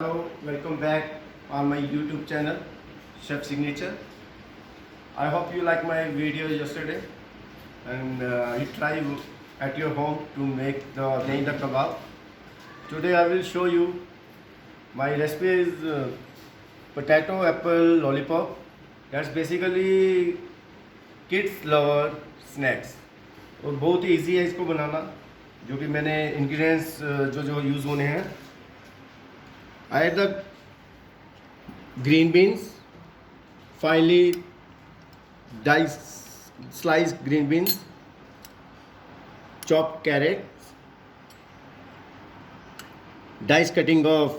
Hello, welcome back on my YouTube channel, Chef Signature. I hope you like my video yesterday and you try at your home to make the nainda kebab. Today I will show you my recipe is potato apple lollipop. That's basically kids lover snacks और बहुत ही easy है इसको बनाना, जो कि मैंने ingredients जो use होने हैं. I add the green beans, finely sliced green beans, chopped carrots, dice cutting of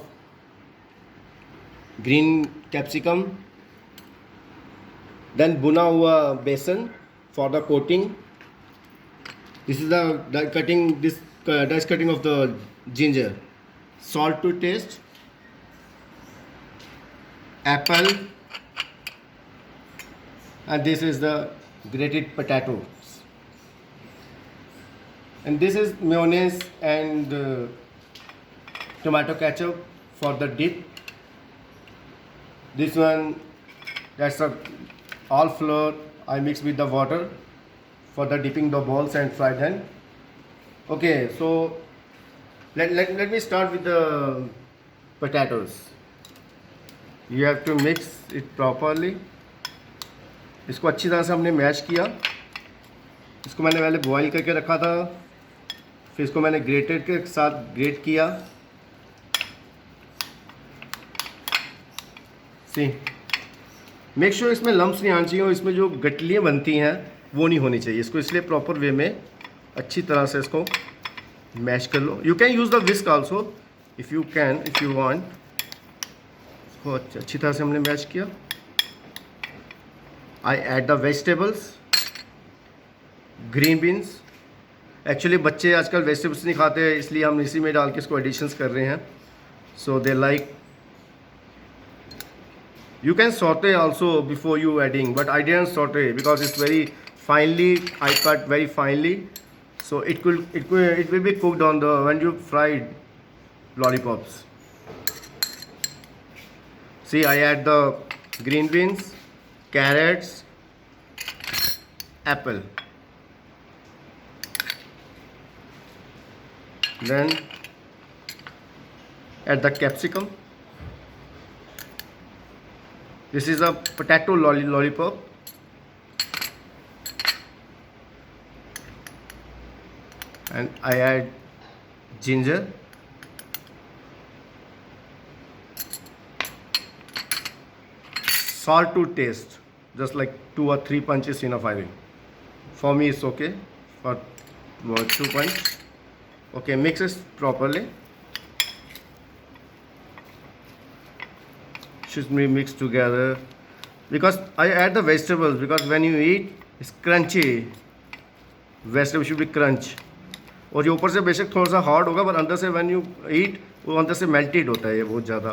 green capsicum, then buna hua besan for the coating. This is the dice cutting of the ginger, salt to taste, apple, and this is the grated potatoes, and this is mayonnaise and tomato ketchup for the dip. This one, that's all flour I mix with the water for the dipping the balls and fry them. Okay, so let me start with the potatoes. You have to mix it properly. इसको अच्छी तरह से हमने mash किया. इसको मैंने पहले boil करके रखा था, फिर इसको मैंने ग्रेटेड के साथ ग्रेट किया. सी मेक श्योर इसमें लम्प्स नहीं आना चाहिए और इसमें जो गठलियाँ बनती हैं वो नहीं होनी चाहिए. इसको इसलिए प्रॉपर वे में अच्छी तरह से इसको मैश कर लो. You can use the whisk also if you want. को अच्छी तरह से हमने मैच किया. I add the vegetables, green beans. Actually बच्चे आजकल वेजिटेबल्स नहीं खाते, इसलिए हम इसी में डाल के इसको एडिशंस कर रहे हैं. So they like. You can saute also before you adding, but I didn't saute because it's very finely, I cut very finely, so it will be cooked on the when you fried lollipops. See, I add the green beans, carrots, apple, then add the capsicum. This is a potato lollipop. And I add ginger, salt to taste, just like 2 or 3 punches enough I think. For me it's okay for 2 punch. Okay, mix it properly. Should be mixed together because I add the vegetables, because when you eat it's crunchy. Vegetable should be crunch. और ये ऊपर से बेशक थोड़ा सा hard होगा, पर अंदर से व्हेन यू ईट वो अंदर से मेल्टेड होता है ये बहुत ज़्यादा.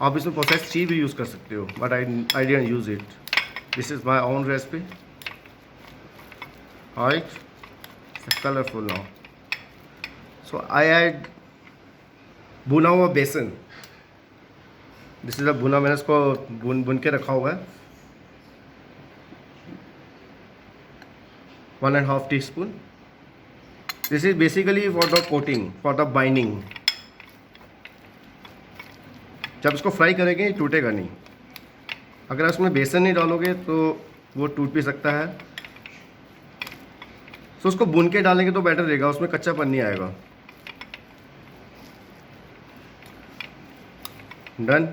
आप इसमें प्रोसेस चीज़ भी यूज़ कर सकते हो, but I didn't use it. This is my own recipe. Right, colourful now. So I add भुना हुआ बेसन. दिस इज़ अ भुना, मैंने इसको भुन के रखा हुआ है. 1.5 teaspoon. This is basically for the coating, for the binding. जब इसको फ्राई करेंगे ये टूटेगा नहीं. अगर आप उसमें बेसन नहीं डालोगे तो वो टूट भी सकता है. तो उसको भून के डालेंगे तो बेटर रहेगा, उसमें कच्चापन नहीं आएगा. डन.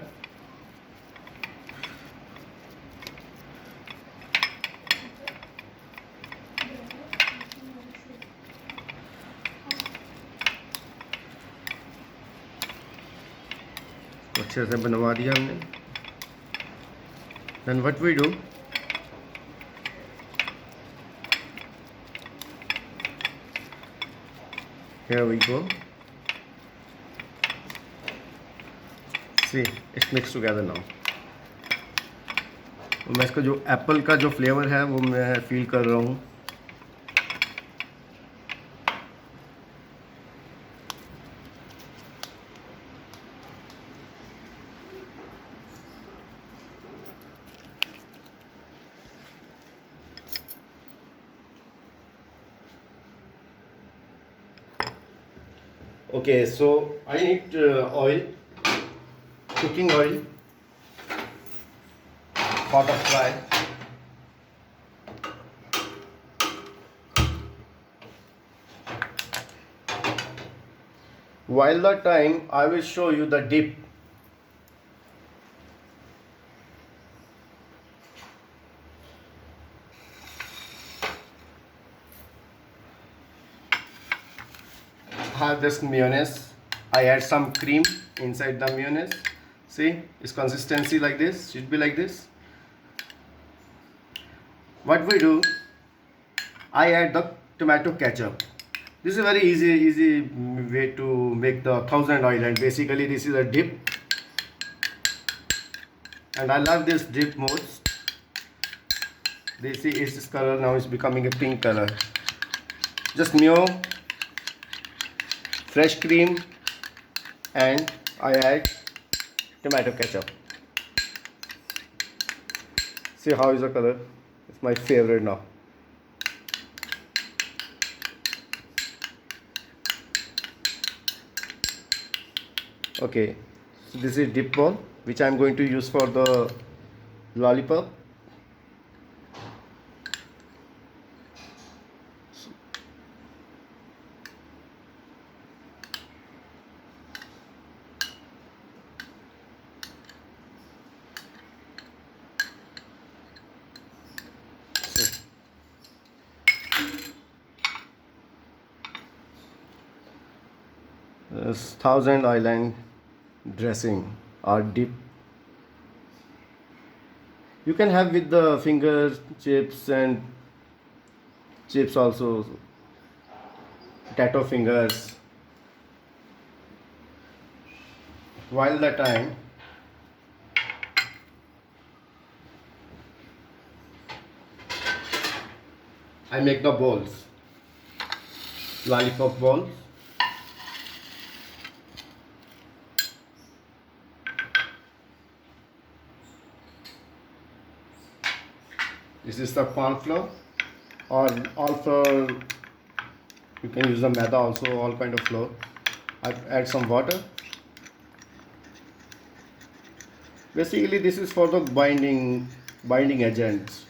अच्छे से बनवा दिया हमने. Then what we do, here we go. See it's mix together now. मैं इसका जो एप्पल का जो फ्लेवर है वो मैं फील कर रहा हूँ. Okay, so I need oil, cooking oil for the fry. While the time I will show you the dip. Have this mayonnaise. I add some cream inside the mayonnaise. See, its consistency like this, should be like this. What we do, I add the tomato ketchup. This is a very easy way to make the Thousand Island. Basically, this is a dip, and I love this dip most. They see it's this color now is becoming a pink color. Just mayo, fresh cream, and I add tomato ketchup. See how is the color? It's my favorite now. Okay, so this is dip ball which I am going to use for the lollipop. This Thousand Island dressing or dip. You can have with the finger chips and chips also, potato fingers. While the time I make the balls, lollipop balls. This is the corn flour, or all flour. You can use the maida also, all kind of flour. I add some water. Basically, this is for the binding agents.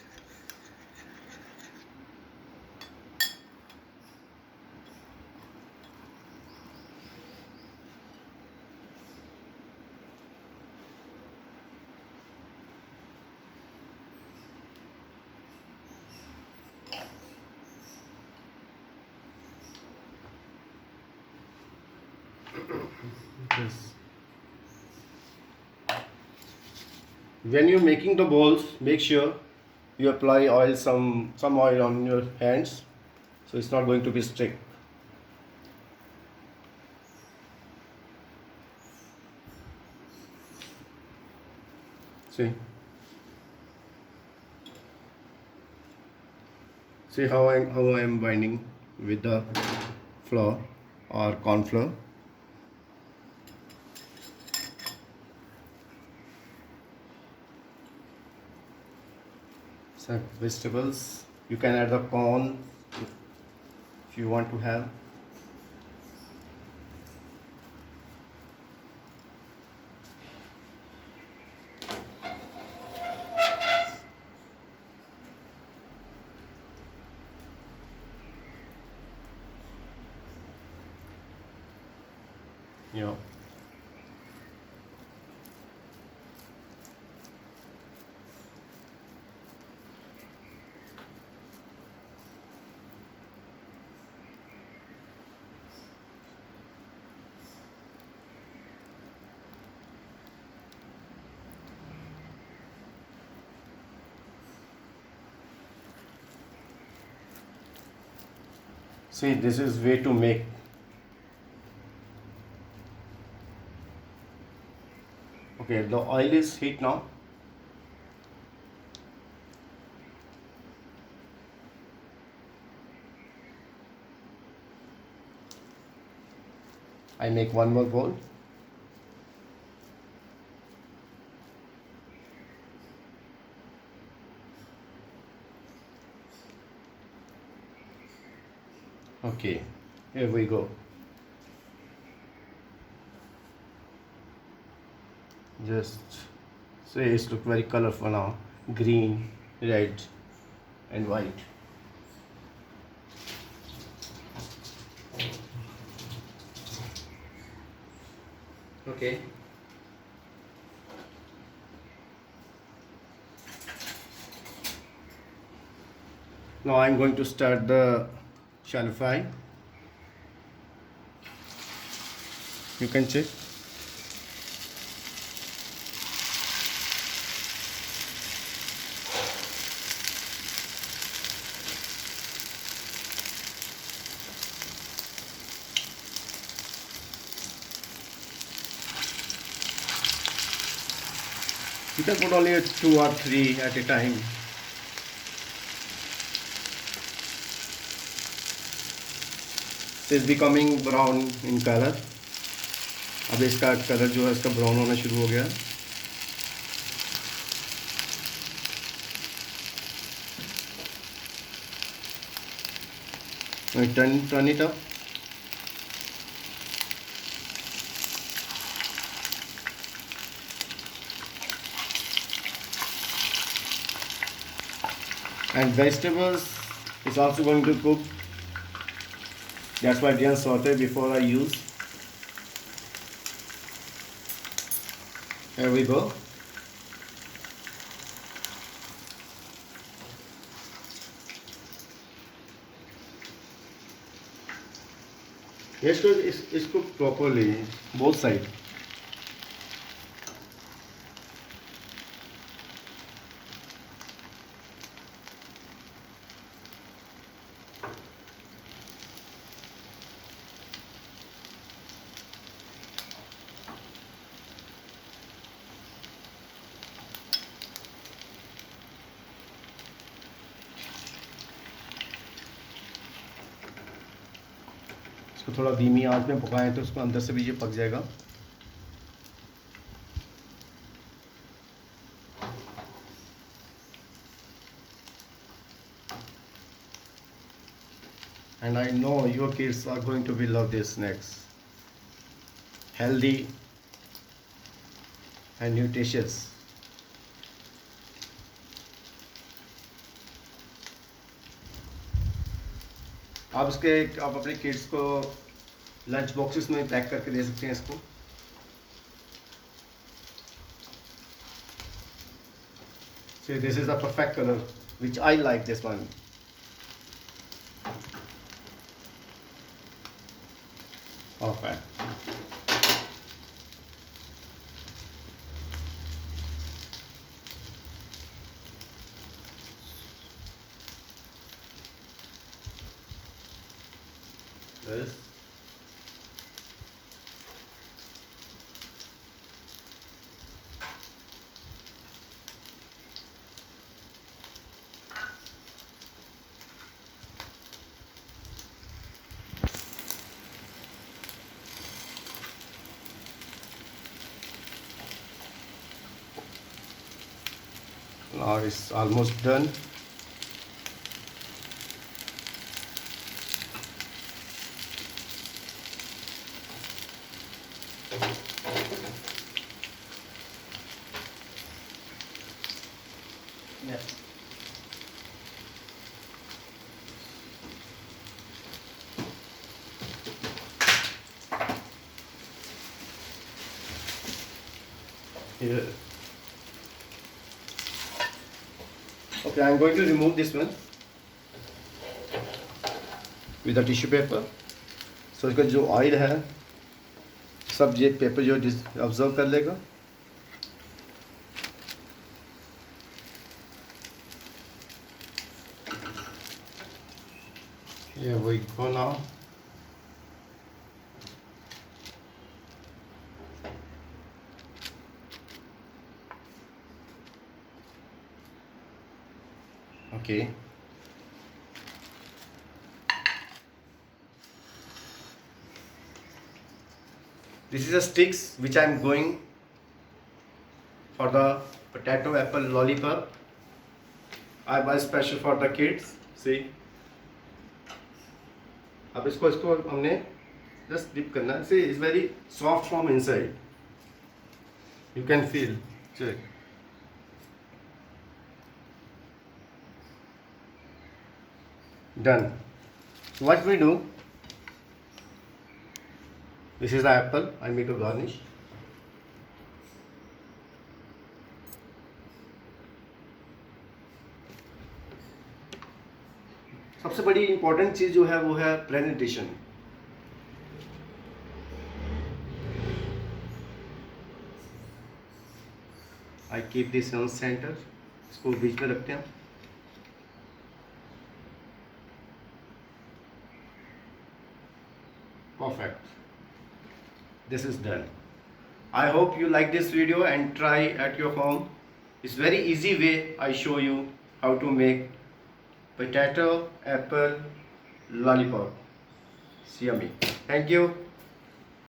Yes. When you're making the balls, make sure you apply oil, some oil on your hands, so it's not going to be stick. See, see how I am binding with the flour or corn flour. Some vegetables, you can add the corn if you want to have. Yeah. See, this is way to make. Okay, the oil is heat now. I make one more bowl. Okay, here we go. Just so it's look very colorful now. Green, red, and white. Okay. Now I'm going to start the shallow fry. You can check. You can put only 2 or 3 at a time. It's becoming brown in color. अब इसका colour जो है इसका brown होना शुरू हो गया. Turn it up. And vegetables is also going to cook. That's why I didn't saute before I use. Here we go. Yes, it's cooked properly, both sides. इसको थोड़ा धीमी आंच में पकाएं तो उसको अंदर से भी ये पक जाएगा. And I know your kids are going to be love this snacks. Healthy and nutritious. आप अपने किड्स को लंच बॉक्सेस में पैक करके दे सकते हैं इसको. So this is a perfect color which I like this one. Perfect. This. Now it's almost done. Yeah. Here. Okay, I'm going to remove this one with a tissue paper. So इसका जो oil है सब ये paper जो observe कर लेगा. Here we go now. Okay. This is a sticks which I am going for the potato apple lollipop. I buy special for the kids. See. अब इसको हमने just dip करना है. See, it's very soft from inside. You can feel. Check. Done. What we do? This is the apple. I need to garnish. सबसे बड़ी important चीज़ जो है वो है presentation. I keep this on centre. इसको बीच में रखते हैं. Perfect. This is done. I hope you like this video and try at your home. It's very easy way I show you how to make potato apple lollipop. It's yummy. Thank you.